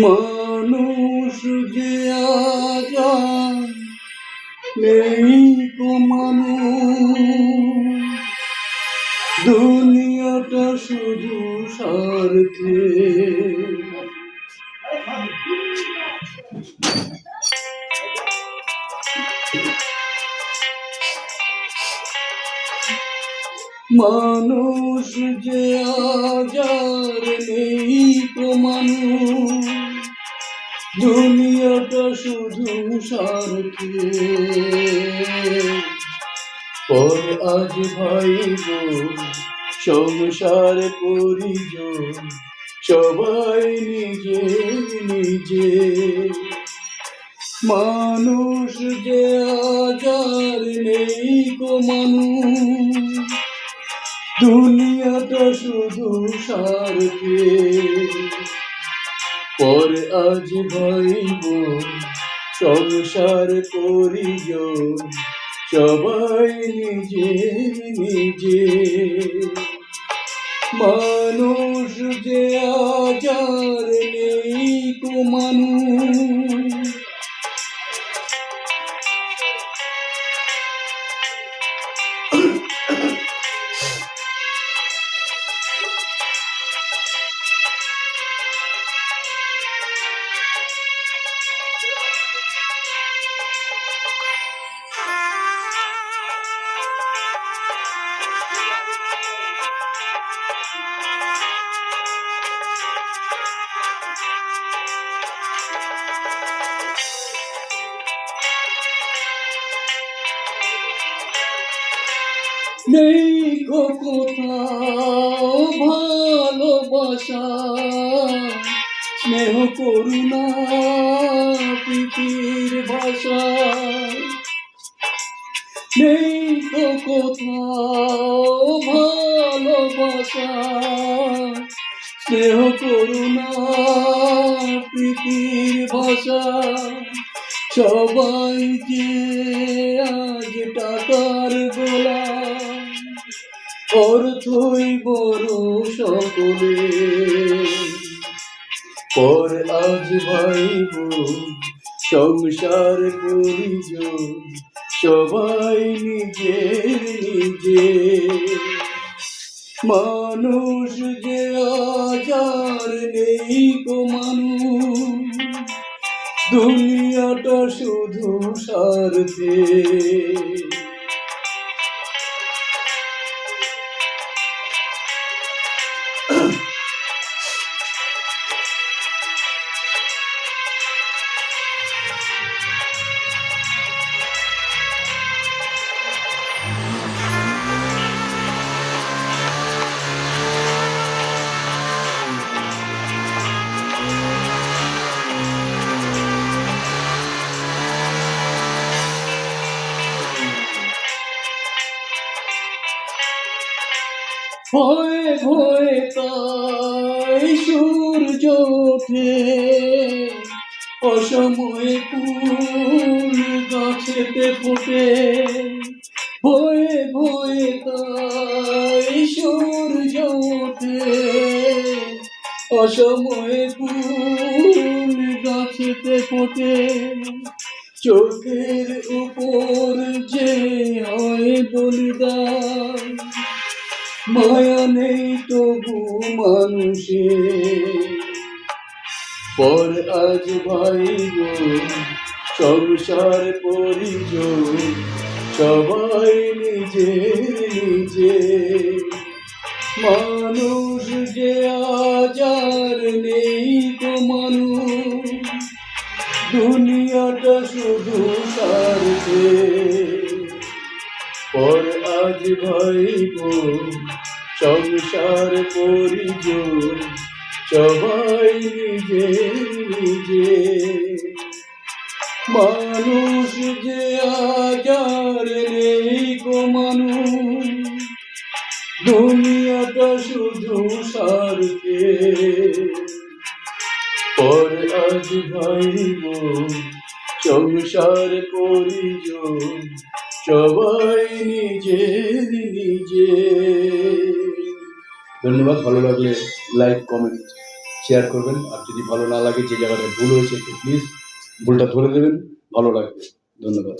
মানুষ যে আজ নেই কো মানুষ, দুনিয়াটা শুধু স্বার্থে। মানুষ যে আজ নেই কো মানুষ, দুনিয়াটা শুধু স্বার্থে। পর আজ ভাইব সংসার পরিজন, সবাই নিজে নিজে। মানুষ যে আজ নেই কো মানুষ, দুনিয়াটা শুধু স্বার্থে। পর আজ ভাইব সংসার পরিজন, সবাই নিজে নিজে। মানুষ যে আজ নেই কো মানুষ, নেই গো কোথাও ভালোবাসা, স্নেহ করুণা প্রীতির ভাষা। নেই গো কোথাও ভালোবাসা, স্নেহ করুণা প্রীতির ভাষা। সবাই যে আজ টাকার গোলাম, অর্থই বড় সকলে। পর আজ ভাইব সংসার পরিজন, সবাই নিজে নিজে। মানুষ যে আজ নেই কো মানুষ, দুনিয়াটা শুধু স্বার্থে। ভয়ে ভয়ে তাই সূর্য ওঠে, অসময়ে ফুল গাছেতে ফোটে। ভয়ে ভয়ে তাই সূর্য ওঠে, অসময়ে ফুল গাছেতে ফোটে। চোখের উপর যে হয় বলিদান, মায়া নেই তবু মানুষের। পর আজ ভাইব সংসার পরিজন, সবাই নিজে নিজে। মানুষ যে আজ নেই কো মানুষ, দুনিয়াটা শুধু স্বার্থে। পর আজ ভাইব সংসার পরিজন, সবাই নিজে নিজে। মানুষ যে আজ নেই কো মানুষ, দুনিয়াটা শুধু স্বার্থে। পর আজ ভাইব সংসার পরিজন, সবাই নিজে নিজে। ধন্যবাদ। ভালো লাগলে লাইক কমেন্ট শেয়ার করবেন। আর যদি ভালো না লাগে, যে জায়গাটা ভুল হয়েছে একটু প্লিজ ভুলটা ধরে দেবেন, ভালো লাগবে। ধন্যবাদ।